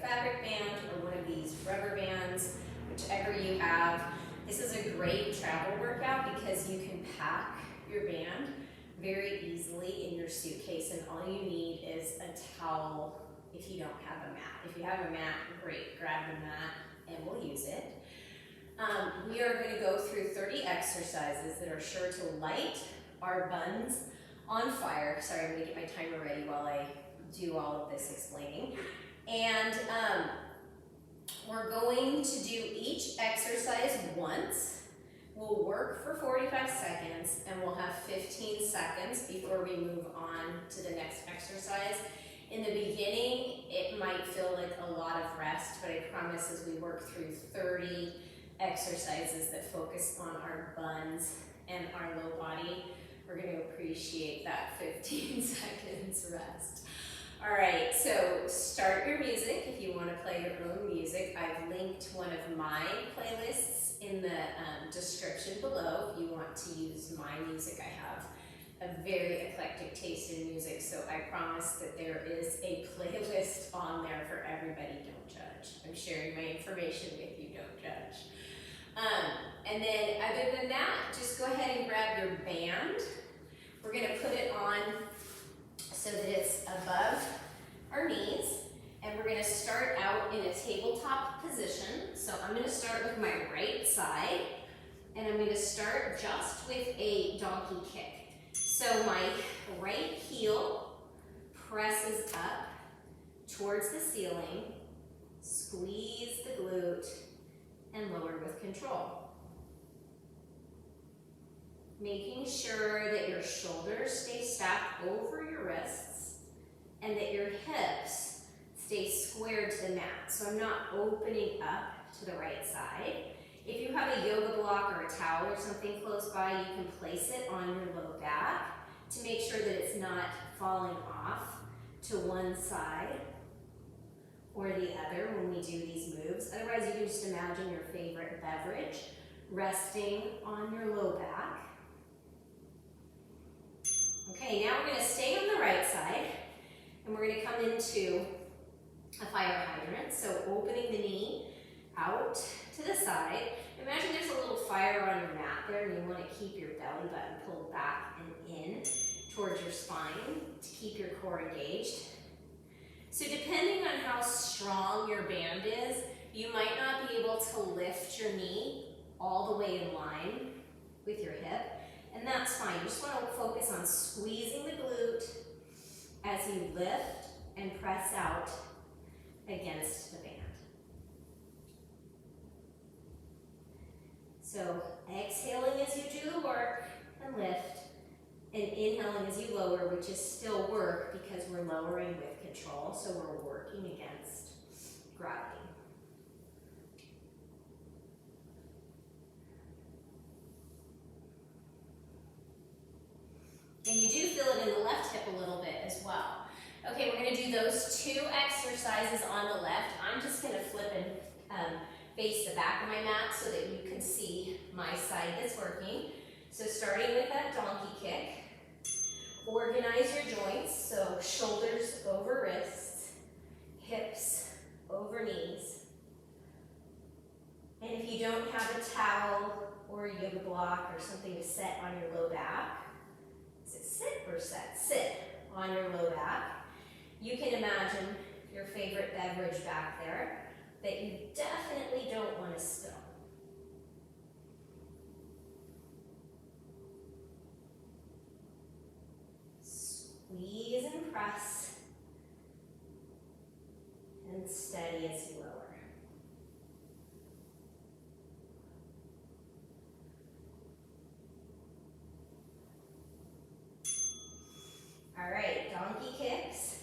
fabric band or one of these rubber bands, whichever you have. This is a great travel workout because you can pack your band very easily in your suitcase, and all you need is a towel if you don't have a mat. If you have a mat, great, grab the mat and we'll use it. We are going to go through 30 exercises that are sure to light our buns on fire. Sorry, I'm going to get my timer ready while I do all of this explaining. And we're going to do each exercise once. We'll work for 45 seconds and we'll have 15 seconds before we move on to the next exercise. In the beginning, it might feel like a lot of rest, but I promise as we work through 30 exercises that focus on our buns and our low body, we're going to appreciate that 15 seconds rest. All right, so start your music if you want to play your own music. I've linked one of my playlists in the description below if you want to use my music. I have a very eclectic taste in music, so I promise that there is a playlist on there for everybody. Don't judge. I'm sharing my information with you, don't judge. And then other than that, just go ahead and grab your band. We're going to put it on so that it's above our knees, and we're going to start out in a tabletop position. So I'm going to start with my right side, and I'm going to start just with a donkey kick. So my right heel presses up towards the ceiling, squeeze the glute, and lower with control. Making sure that your shoulders stay stacked over your wrists and that your hips stay squared to the mat. So I'm not opening up to the right side. If you have a yoga block or a towel or something close by, you can place it on your low back to make sure that it's not falling off to one side or the other when we do these moves. Otherwise, you can just imagine your favorite beverage resting on your low back. Okay, now we're going to stay on the right side, and we're going to come into a fire hydrant. So opening the knee out to the side. Imagine there's a little fire on your mat there, and you want to keep your belly button pulled back and in towards your spine to keep your core engaged. So depending on how strong your band is, you might not be able to lift your knee all the way in line with your hip, and that's fine. You just want to focus on squeezing the glute as you lift and press out against the band. So exhaling as you do the work and lift, and inhaling as you lower, which is still work because we're lowering with control, so we're working against gravity. And you do feel it in the left hip a little bit as well. Okay, we're going to do those two exercises on the left. I'm just going to flip and face the back of my mat so that you can see my side that's working. So starting with that donkey kick, organize your joints, so shoulders over wrists, hips over knees. And if you don't have a towel or a yoga block or something to set on your low back, is it sit or set? Sit on your low back. You can imagine your favorite beverage back there that you definitely don't want to spill. Squeeze and press, and steady as you lower. All right, donkey kicks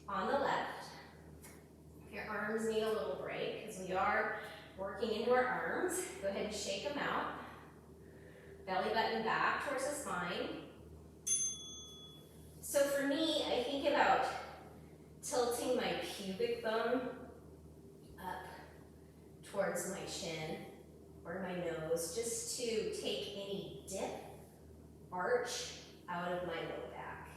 on the left. Your arms need a little break because we are working into our arms. Go ahead and shake them out. Belly button back towards the spine. So for me, I think about tilting my pubic bone up towards my chin or my nose, just to take any dip, arch out of my low back.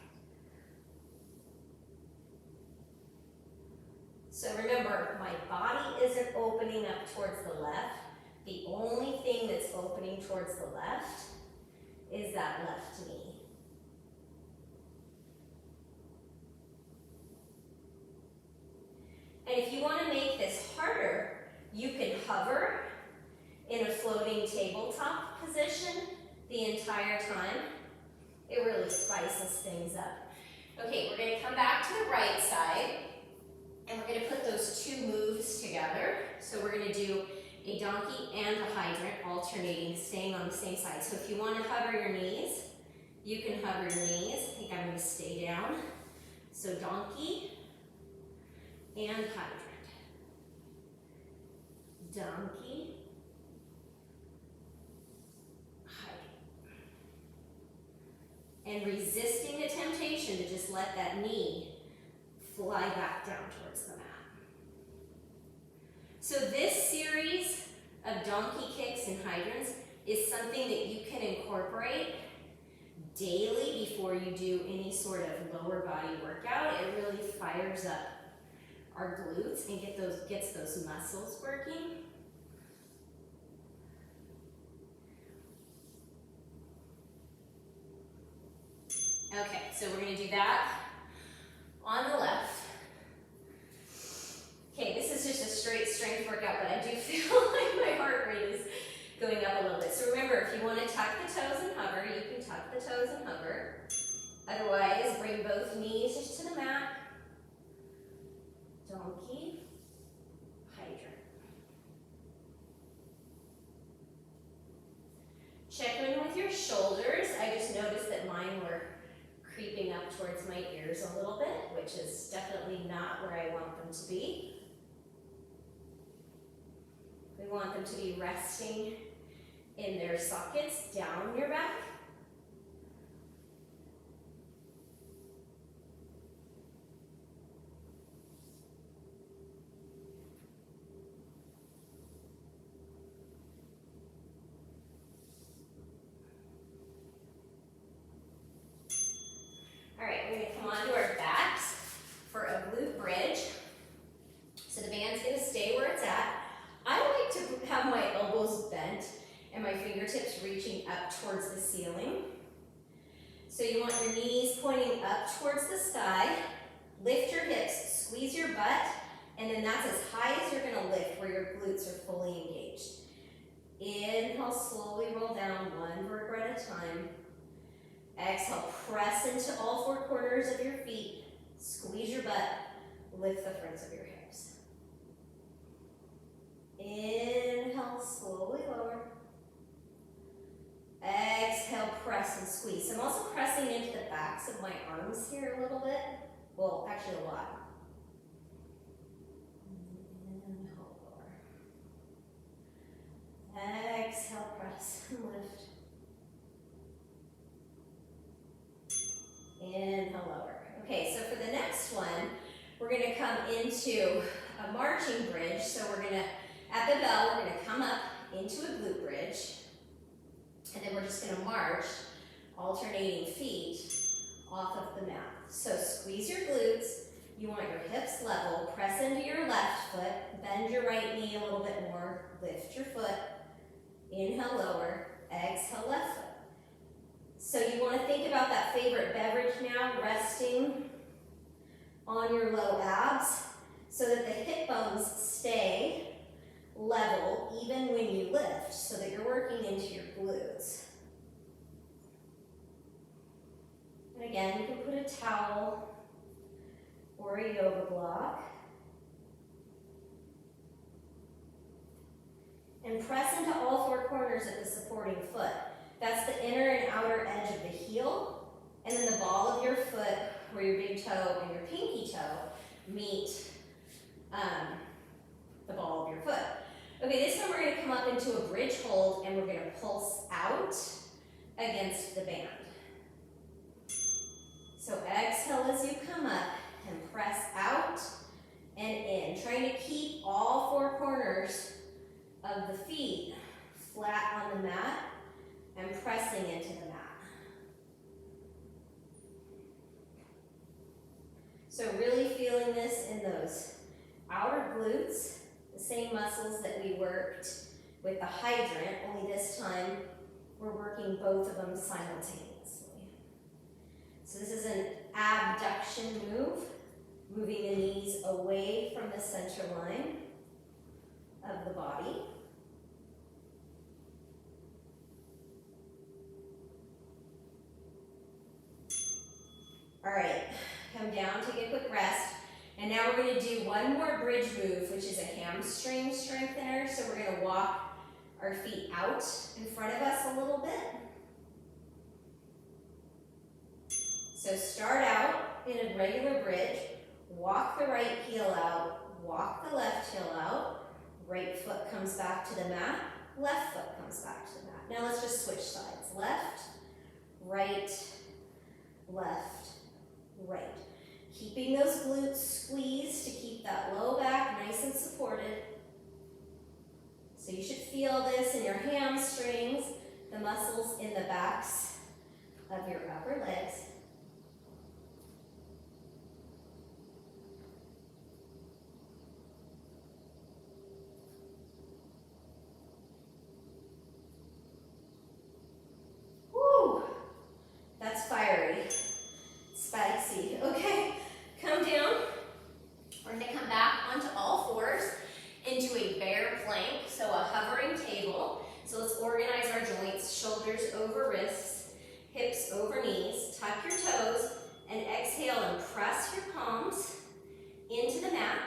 So remember, my body isn't opening up towards the left. The only thing that's opening towards the left is that left knee. And if you want to make this harder, you can hover in a floating tabletop position the entire time. It really spices things up. Okay, we're going to come back to the right side, and we're going to put those two moves together. So we're going to do a donkey and a hydrant, alternating, staying on the same side. So if you want to hover your knees, you can hover your knees. I think I'm going to stay down. So donkey and hydrant. Donkey, hydrant. And resisting the temptation to just let that knee fly back down towards the mat. So this series of donkey kicks and hydrants is something that you can incorporate daily before you do any sort of lower body workout. It really fires up our glutes and gets those muscles working. Okay, so we're going to do that on the left. Okay, this is just a straight strength workout, but I do feel like my heart rate is going up a little bit. So remember, if you want to tuck the toes and hover, you can tuck the toes and hover. Otherwise, bring both knees just to the mat. Donkey, hydrant. Check in with your shoulders. I just noticed that mine were creeping up towards my ears a little bit, which is definitely not where I want them to be. We want them to be resting in their sockets down your back. All right, we're going to come onto our backs for a glute bridge. So the band's going to stay where it's at. I like to have my elbows bent and my fingertips reaching up towards the ceiling. So you want your knees pointing up towards the sky. Lift your hips, squeeze your butt, and then that's as high as you're going to lift where your glutes are fully engaged. Inhale, slowly roll down one vertebra at a time. Exhale, press into all four corners of your feet. Squeeze your butt, lift the fronts of your hips. Inhale, slowly lower. Exhale, press and squeeze. I'm also pressing into the backs of my arms here a little bit. Well, actually a lot. Inhale, lower. Exhale, press and lift. Inhale, lower. Okay, so for the next one, we're going to come into a marching bridge. So we're going to, at the bell, we're going to come up into a glute bridge. And then we're just going to march, alternating feet off of the mat. So squeeze your glutes. You want your hips level. Press into your left foot. Bend your right knee a little bit more. Lift your foot. Inhale, lower. Exhale, left foot. So you want to think about that favorite beverage now, resting on your low abs so that the hip bones stay level even when you lift, so that you're working into your glutes. And again, you can put a towel or a yoga block. And press into all four corners of the supporting foot. That's the inner and outer edge of the heel, and then the ball of your foot where your big toe and your pinky toe meet the ball of your foot. Okay, this time we're going to come up into a bridge hold, and we're going to pulse out against the band. So exhale as you come up and press out and in, trying to keep all four corners of the feet flat on the mat and pressing into the mat. So really feeling this in those same muscles that we worked with the hydrant, only this time we're working both of them simultaneously. So this is an abduction move, moving the knees away from the center line of the body. All right, come down, take a quick rest. And now we're going to do one more bridge move, which is a hamstring strengthener. So we're going to walk our feet out in front of us a little bit. So start out in a regular bridge, walk the right heel out, walk the left heel out, right foot comes back to the mat, left foot comes back to the mat. Now let's just switch sides. Left, right, left, right. Keeping those glutes squeezed to keep that low back nice and supported. So you should feel this in your hamstrings, the muscles in the backs of your upper legs. Woo! That's fiery. Spicy. Okay, come down. We're going to come back onto all fours into a bear plank, so a hovering table. So let's organize our joints, shoulders over wrists, hips over knees. Tuck your toes and exhale and press your palms into the mat.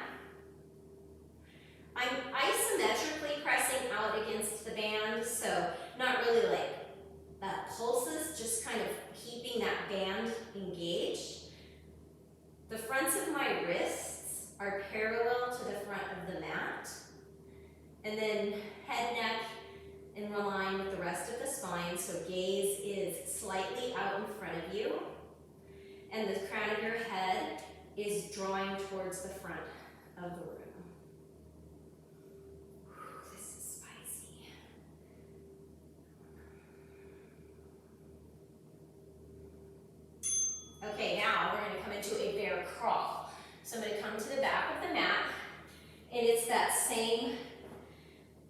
I'm isometrically pressing out against the band, so not really like pulses, just kind of keeping that band engaged. The fronts of my wrists are parallel to the front of the mat. And then head, neck, in line with the rest of the spine, so gaze is slightly out in front of you. And the crown of your head is drawing towards the front of the room. Whew, this is spicy. Okay, now we're going to come into a bear crawl. So I'm going to come to the back of the mat, and it's that same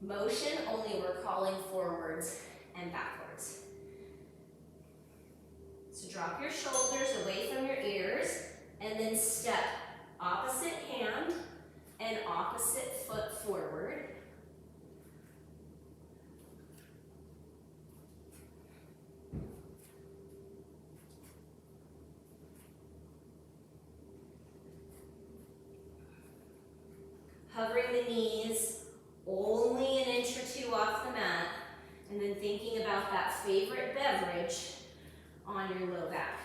motion, only we're crawling forwards and backwards. So drop your shoulders away from your ears, and then step opposite hand and opposite foot forward. Hovering the knees only an inch or two off the mat, and then thinking about that favorite beverage on your low back.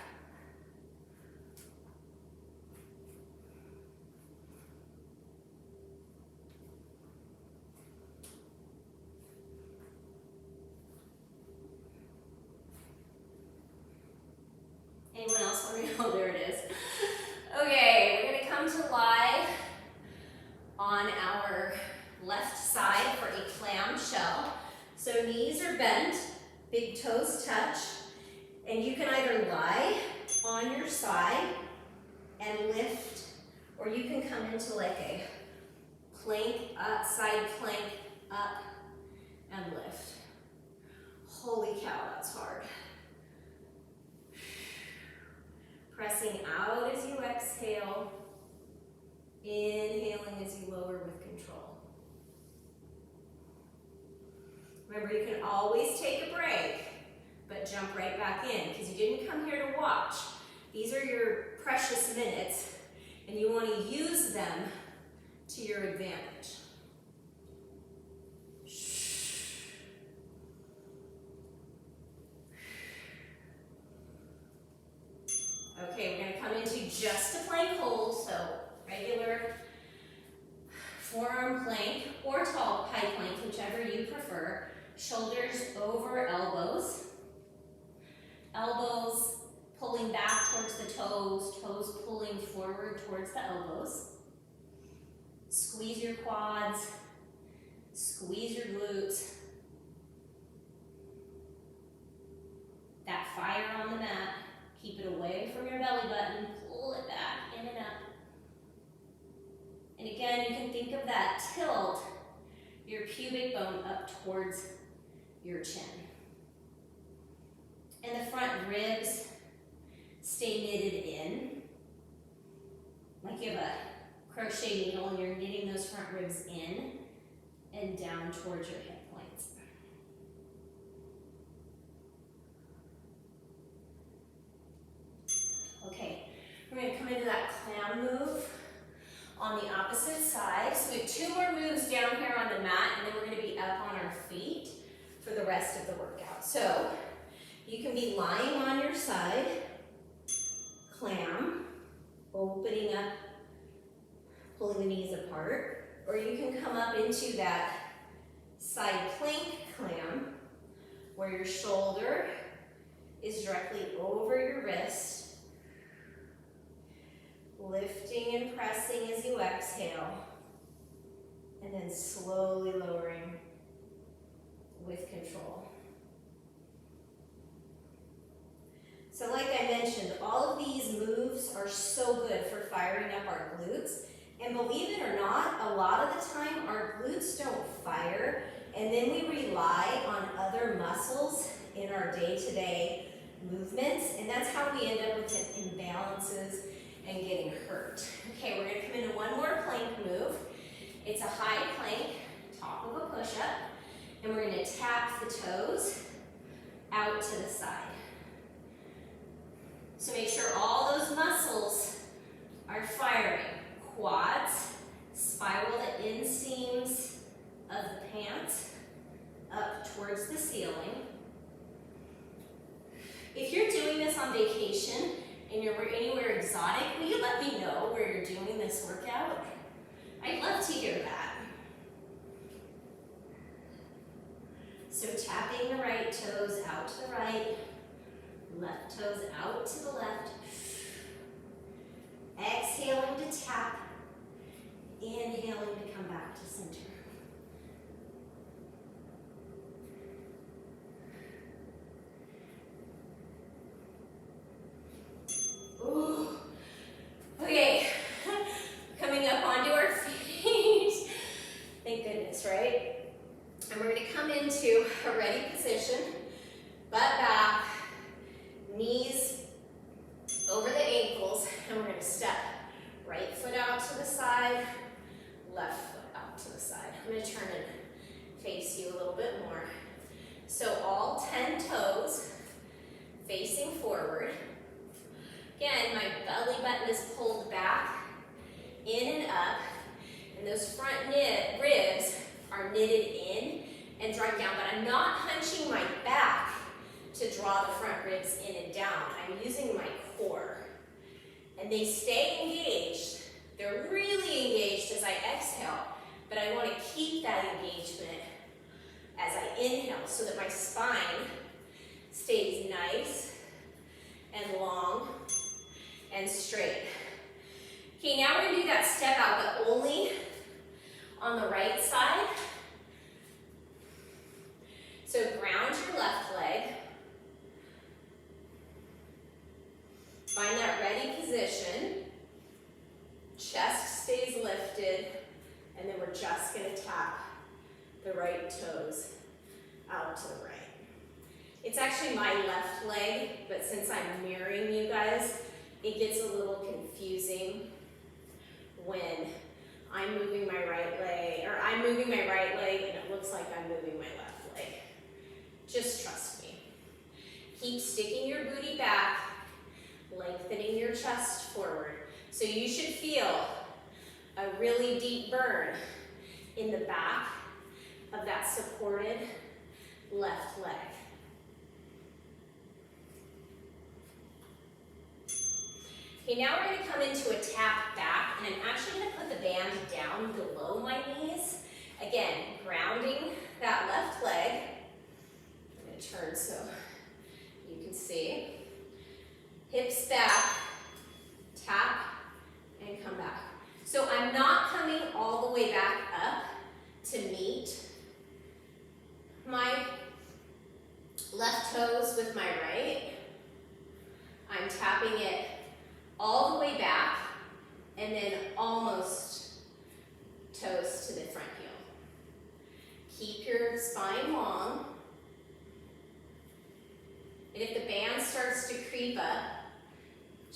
Anyone else want to know? There it is. Okay, we're going to come to lie on our left side for a clam shell. So knees are bent, big toes touch, and you can either lie on your side and lift, or you can come into like a plank up, side plank up and lift. Holy cow, that's hard. Pressing out as you exhale, inhaling as you lower with control. Remember, you can always take a break, but jump right back in, because you didn't come here to watch. These are your precious minutes, and you want to use them to your advantage. Okay, we're going to come into just a plank hold, so regular forearm plank or tall high plank, whichever you prefer. Shoulders over elbows. Elbows pulling back towards the toes, toes pulling forward towards the elbows. Squeeze your quads, squeeze your glutes. That fire on the mat, keep it away from your belly button, pull it back in and up. And again, you can think of that tilt your pubic bone up towards your chin. And the front ribs stay knitted in. Like you have a crochet needle and you're knitting those front ribs in and down towards your hip points. Okay, we're going to come into that clam move on the opposite side. So we have 2 more moves down here on the mat, and then we're going to be up on our feet for the rest of the workout. So you can be lying on your side, clam, opening up, pulling the knees apart, or you can come up into that side plank clam where your shoulder is directly over your wrist, lifting and pressing as you exhale, and then slowly lowering with control. So like I mentioned, all of these moves are so good for firing up our glutes. And believe it or not, a lot of the time our glutes don't fire, and then we rely on other muscles in our day-to-day movements, and that's how we end up with imbalances and getting hurt. Okay, we're going to come into one more plank move. It's a high plank, top of a push-up, and we're going to tap the toes out to the side. So make sure all those muscles are firing. Quads, spiral the inseams of the pants up towards the ceiling. If you're doing this on vacation and you're anywhere exotic, will you let me know where you're doing this workout? I'd love to hear that. So tapping the right toes out to the right, left toes out to the left. Exhaling to tap, inhaling to come back to center. Ooh. Okay, coming up onto our feet. Thank goodness, right? And we're going to come into a ready position, butt back, knees over the ankles, and we're going to step right foot out to the side, left foot out to the side. I'm going to turn and face you a little bit more. So all 10 toes facing forward. Again, my belly button is pulled back, in and up, and those front ribs are knitted in and drawn down, but I'm not hunching my back to draw the front ribs in and down. I'm using my core. And they stay engaged. They're really engaged as I exhale, but I want to keep that engagement as I inhale so that my spine stays nice and long and straight. Okay, now we're going to do that step out, but only on the right side. So ground your left leg. Find that ready position. Chest stays lifted, and then we're just going to tap the right toes out to the right. It's actually my left leg, but since I'm mirroring you guys, it gets a little confusing when I'm moving my right leg, or I'm moving my right leg and it looks like I'm moving my left leg. Just trust me. Keep sticking your booty back, lengthening your chest forward. So you should feel a really deep burn in the back of that supported left leg. Okay, now we're going to come into a tap back, and I'm actually going to put the band down below my knees. Again, grounding that left leg. I'm going to turn so you can see. Hips back, tap, and come back. So I'm not coming all the way back up to meet my left toes with my right. I'm tapping it all the way back and then almost toes to the front heel. Keep your spine long. And if the band starts to creep up,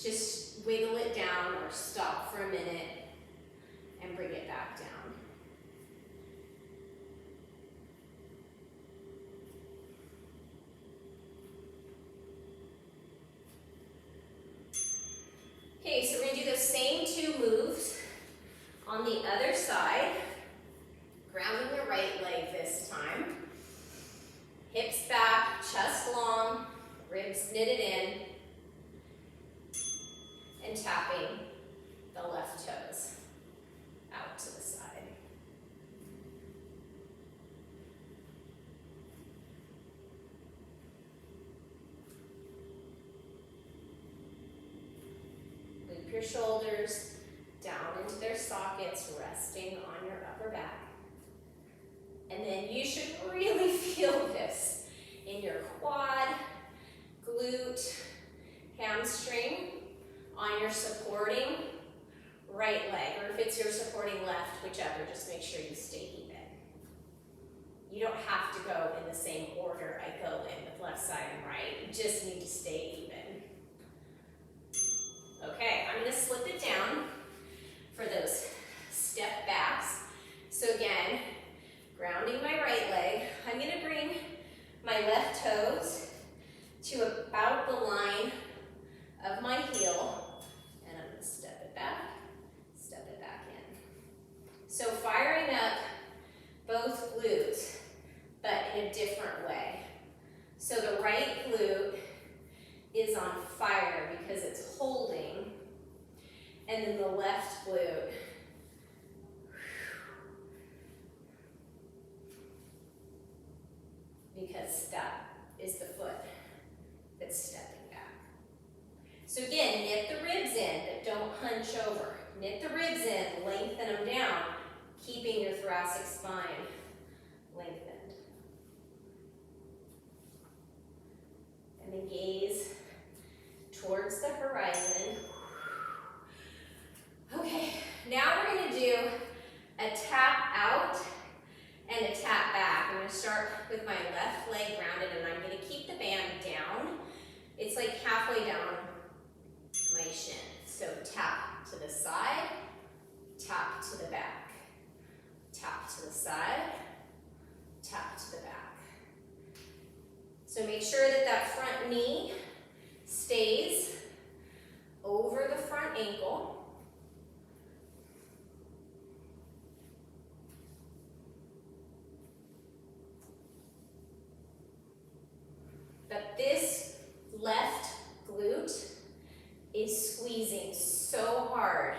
just wiggle it down or stop for a minute and bring it back down. Okay, so we're going to do those same two moves on the other side. Grounding the right leg this time. Hips back, chest long, ribs knitted in, and tapping the left toes out to the side. Loop your shoulders down into their sockets, resting on your upper back. And then you should really feel this in your quad, glute, hamstring, on your supporting right leg, or if it's your supporting left, whichever, just make sure you stay even. You don't have to go in the same order I go in with left side and right. You just need to stay even. Okay, I'm going to slip it down for those step backs. So again, grounding my right leg, I'm going to bring my left toes to about the line of my heel, and I'm going to step it back in. So firing up both glutes, but in a different way. So the right glute is on fire because it's holding, and then the left glute because that is the foot that's stepping back. So again, knit the ribs in, but don't hunch over. Knit the ribs in, lengthen them down, keeping your thoracic spine lengthened. And then gaze towards the horizon. Okay, now we're going to do a tap out and a tap back. I'm going to start with my left leg grounded, and I'm going to keep the band down. It's like halfway down my shin. So tap to the side, tap to the back, tap to the side, tap to the back. So make sure that that front knee stays over the front ankle. But this left glute is squeezing so hard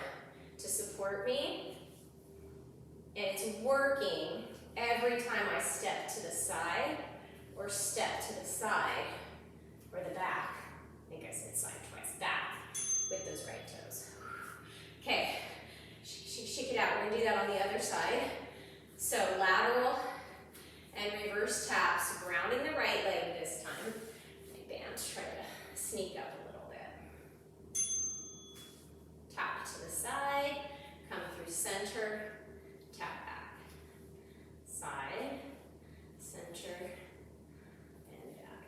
to support me, and it's working every time I step to the side or step to the side or the back. I think I said side twice, back with those right toes. Okay, shake it out. We're gonna do that on the other side. So lateral and reverse taps, grounding the right leg this time. My band, try to sneak up a little bit. Tap to the side, come through center, tap back. Side, center, and back.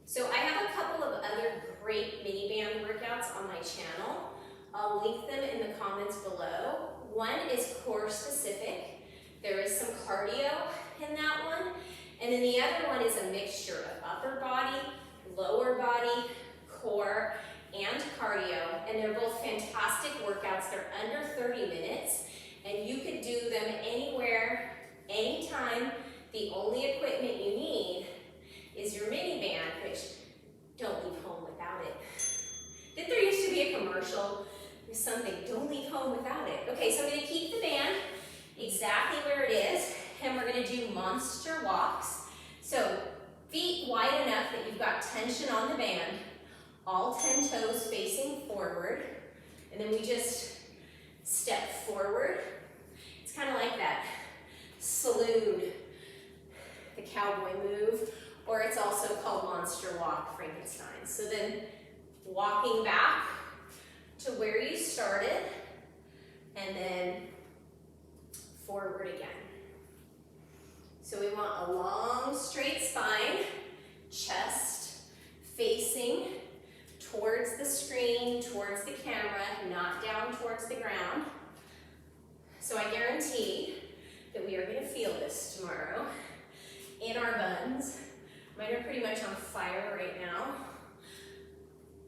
So I have a couple of other great mini band workouts on my channel. I'll link them in the comments below. One is core specific. There is some cardio in that one. And then the other one is a mixture of upper body, lower body, core, and cardio. And they're both fantastic workouts. They're under 30 minutes. And you could do them anywhere, anytime. The only equipment you need is your mini band, which don't leave home without it. Didn't there used to be a commercial with something, don't leave home without it? Okay, so I'm gonna keep the band exactly where it is, and we're gonna do monster walks. So feet wide enough that you've got tension on the band, all 10 toes facing forward, and then we just step forward. It's kind of like that salute, the cowboy move, or it's also called monster walk, Frankenstein. So then walking back to where you started, and then forward again. So we want a long, straight spine, chest facing towards the screen, towards the camera, not down towards the ground. So I guarantee that we are going to feel this tomorrow in our buns. Mine are pretty much on fire right now.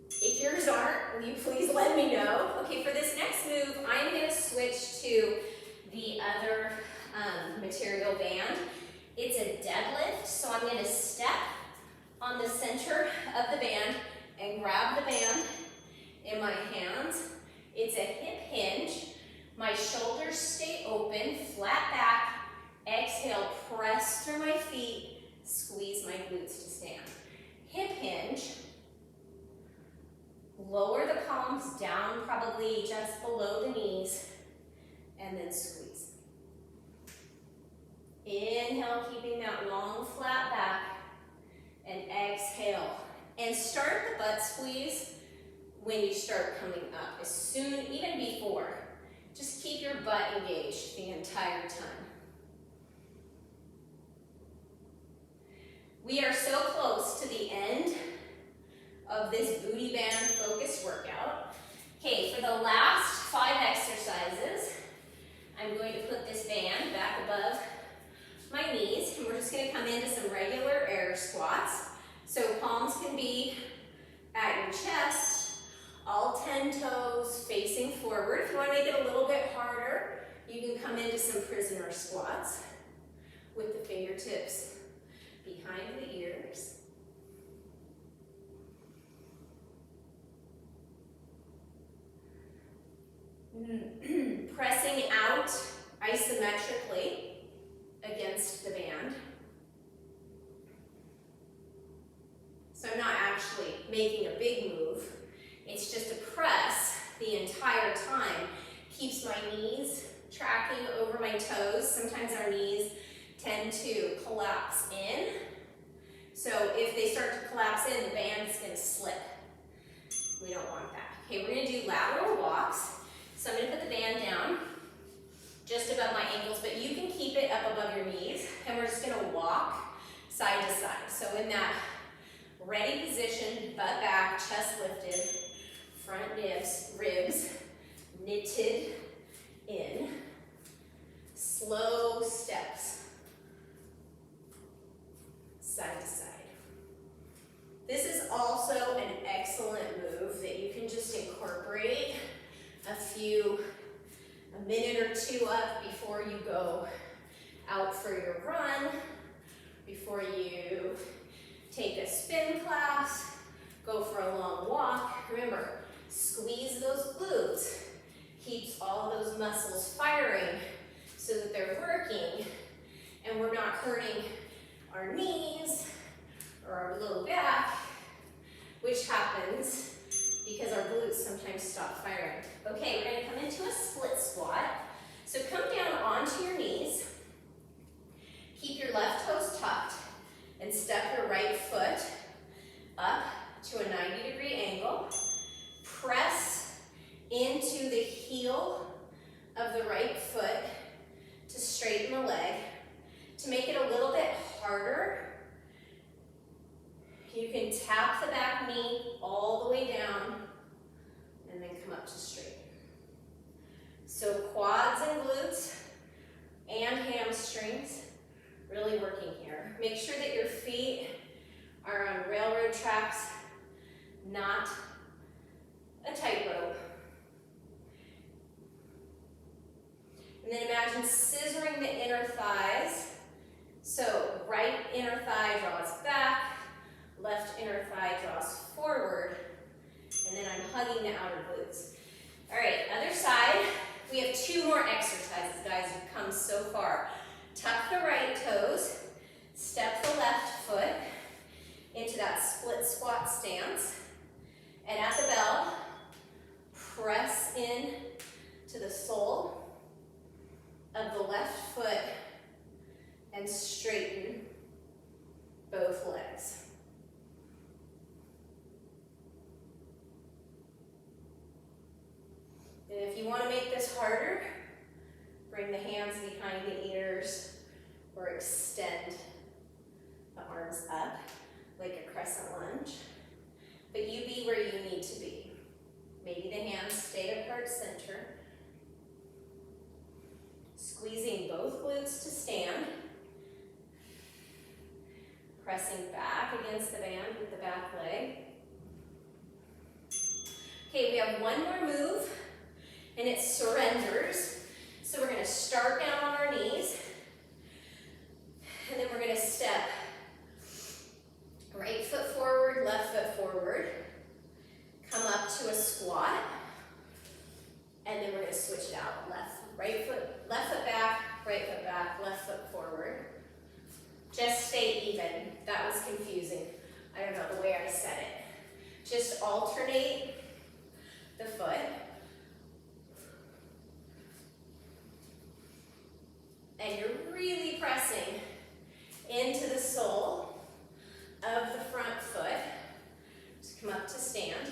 If yours aren't, will you please let me know? Okay, for this next move, I'm going to switch to the other material band. It's a deadlift, so I'm going to step on the center of the band and grab the band in my hands. It's a hip hinge. My shoulders stay open, flat back. Exhale, press through my feet, squeeze my glutes to stand. Hip hinge. Lower the palms down, probably just below the knees, and then squeeze. Inhale, keeping that long, flat back, and exhale. And start the butt squeeze when you start coming up, as soon, even before. Just keep your butt engaged the entire time. We are so close to the end of this booty band focused workout. Okay, for the last 5 exercises, I'm going to put this band back above my knees, and we're just going to come into some regular air squats. So palms can be at your chest, all 10 toes facing forward. If you want to make it a little bit harder, you can come into some prisoner squats with the fingertips behind the ears. Pressing out isometrically against the band. So I'm not actually making a big move. It's just a press the entire time. Keeps my knees tracking over my toes. Sometimes our knees tend to collapse in. So if they start to collapse in, the band is going to slip. We don't want that. Okay, we're going to do lateral walks. So I'm going to put the band down just above my ankles, but you can keep it up above your knees, and we're just going to walk side to side. So in that ready position, butt back, chest lifted, front ribs knitted in, slow steps, side to side. This is also an excellent move that you can just incorporate a minute or two up before you go out for your run, before you take a spin class, go for a long walk. Remember, squeeze those glutes, keeps all of those muscles firing so that they're working and we're not hurting our knees or our low back, which happens because our glutes sometimes stop firing. Okay, we're going to come into a split squat. So come down onto your knees. Keep your left toes tucked and step your right foot up to a 90-degree angle. Press into the heel of the right foot to straighten the leg. To make it a little bit harder, you can tap the back knee all the way down and then come up to straight. So quads and glutes and hamstrings really working here. Make sure that your feet are on railroad tracks, not a tightrope. And then imagine scissoring the inner thighs. So right inner thigh draws back, left inner thigh draws forward, and then I'm hugging the outer glutes. All right, other side. We have 2 more exercises, guys. You've come so far. Tuck the right toes, step the left foot into that split squat stance, and at the bell, press in to the sole of the left foot and straighten both legs. And if you want to make this harder, bring the hands behind the ears or extend the arms up like a crescent lunge. But you be where you need to be. Maybe the hands stay at heart center. Squeezing both glutes to stand. Pressing back against the band with the back leg. Okay, we have one more move, and it's surrenders. So we're going to start down on our knees, and then we're going to step right foot forward, left foot forward, come up to a squat, and then we're going to switch it out. Left foot back, left foot forward. Just stay even. That was confusing. I don't know the way I said it. Just alternate the foot. And you're really pressing into the sole of the front foot. Just come up to stand.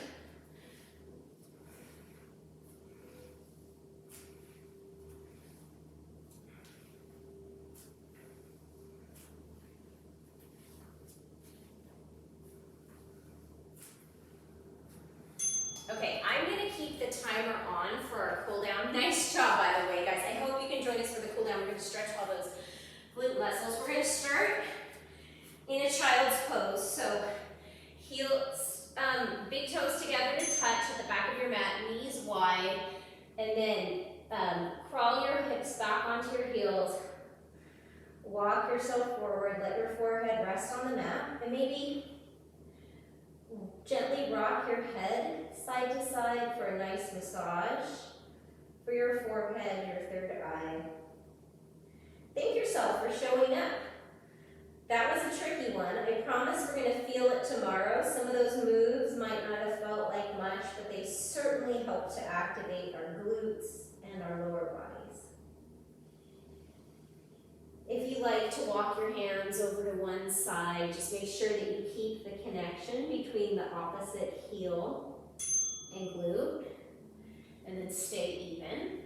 Okay, I'm going to keep the timer on for our cool down. Nice job, by the way, guys. I hope you can join us for the cool down. We're going to stretch all those glute muscles. We're going to start in a child's pose. So heels, big toes together to touch at the back of your mat, knees wide, and then crawl your hips back onto your heels. Walk yourself forward. Let your forehead rest on the mat, and maybe gently rock your head side to side for a nice massage for your forehead, your third eye. Thank yourself for showing up. That was a tricky one. I promise we're going to feel it tomorrow. Some of those moves might not have felt like much, but they certainly help to activate our glutes and our lower bodies. If you like to walk your hands over to one side, just make sure that you keep the connection between the opposite heel and glute, and then stay even.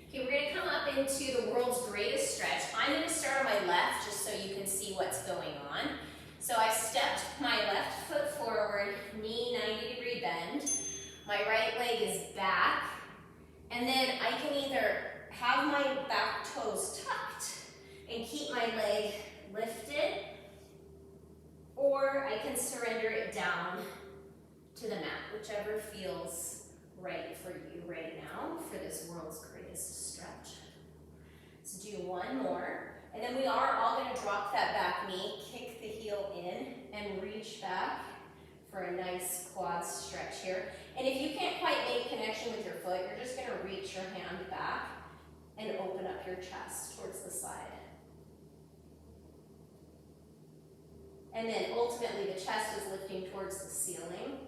Okay, we're going to come up into the world's greatest stretch. I'm going to start on my left just so you can see what's going on. So I've stepped my left foot forward, knee 90-degree bend. My right leg is back, and then I can either have my back toes tucked and keep my leg lifted, or I can surrender it down to the mat, whichever feels right for you right now for this world's greatest stretch. Let's do one more, and then we are all going to drop that back knee, kick the heel in, and reach back for a nice quad stretch here. And if you can't quite make connection with your foot, you're just going to reach your hand back and open up your chest towards the side. And then ultimately the chest is lifting towards the ceiling,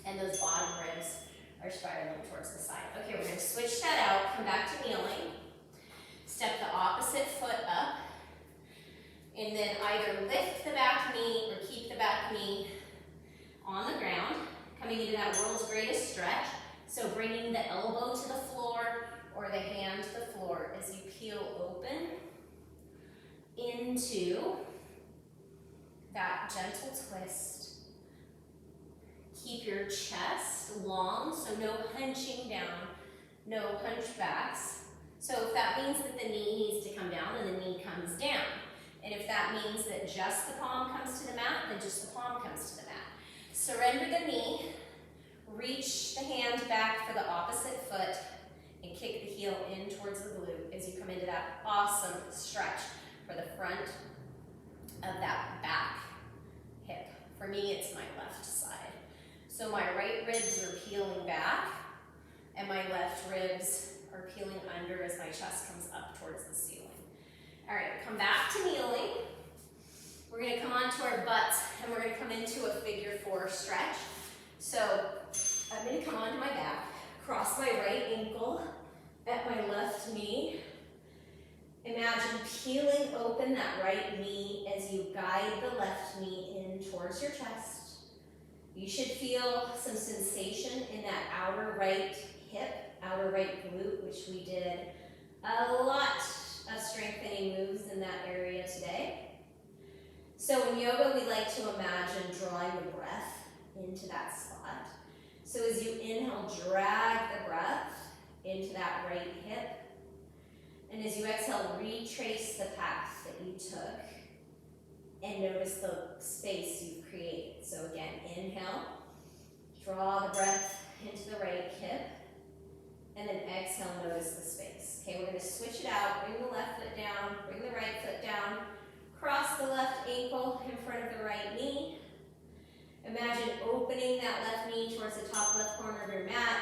and those bottom ribs are spiraling towards the side. Okay, we're going to switch that out, come back to kneeling, step the opposite foot up, and then either lift the back knee or keep the back knee on the ground, coming into that world's greatest stretch. So bringing the elbow to the floor or the hand to the floor as you peel open into that gentle twist. Keep your chest long, so no hunching down, no hunchbacks. So if that means that the knee needs to come down, then the knee comes down. And if that means that just the palm comes to the mat, then just the palm comes to the mat. Surrender the knee, reach the hand back for the opposite foot, and kick the heel in towards the glute as you come into that awesome stretch for the front of that back hip. For me, it's my left side. So my right ribs are peeling back, and my left ribs are peeling under as my chest comes up towards the ceiling. All right, come back to kneeling. We're going to come onto our butts, and we're going to come into a figure four stretch. So I'm going to come onto my back, cross my right ankle at my left knee. Imagine peeling open that right knee as you guide the left knee in towards your chest. You should feel some sensation in that outer right hip, outer right glute, which we did a lot of strengthening moves in that area So in yoga, we like to imagine drawing the breath into that spot. So as you inhale, drag the breath into that right hip. And as you exhale, retrace the path that you took and notice the space you've created. So again, inhale, draw the breath into the right hip, and then exhale, notice the space. Okay, we're going to switch it out. Bring the left foot down, bring the right foot down, cross the left ankle in front of the right knee. Imagine opening that left knee towards the top left corner of your mat.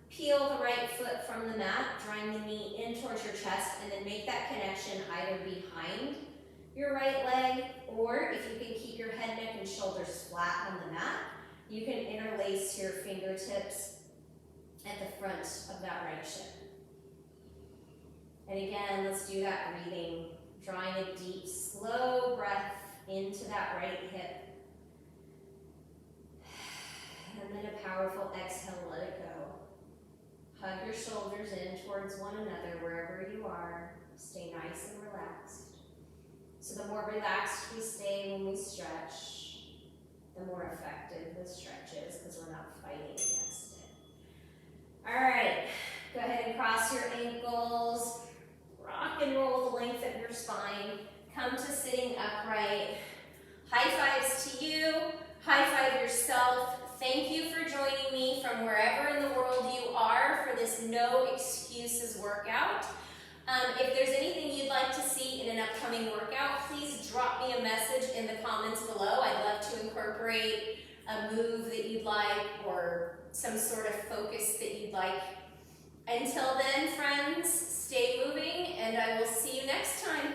Peel the right foot from the mat, drawing the knee in towards your chest, and then make that connection either behind your right leg, or if you can keep your head, neck, and shoulders flat on the mat, you can interlace your fingertips at the front of that right shin. And again, let's do that breathing, drawing a deep, slow breath into that right hip. And then a powerful exhale, let it go. Hug your shoulders in towards one another wherever you are. Stay nice and relaxed. So the more relaxed we stay when we stretch, the more effective the stretch is because we're not fighting against it. All right, go ahead and cross your ankles. Rock and roll the length of your spine. Come to sitting upright. High fives to you. High five yourself. Thank you for joining me from wherever in the world you are for this no excuses workout. If there's anything you'd like to see in an upcoming workout, please drop me a message in the comments below. I'd love to incorporate a move that you'd like or some sort of focus that you'd like. Until then, friends, stay moving, and I will see you next time.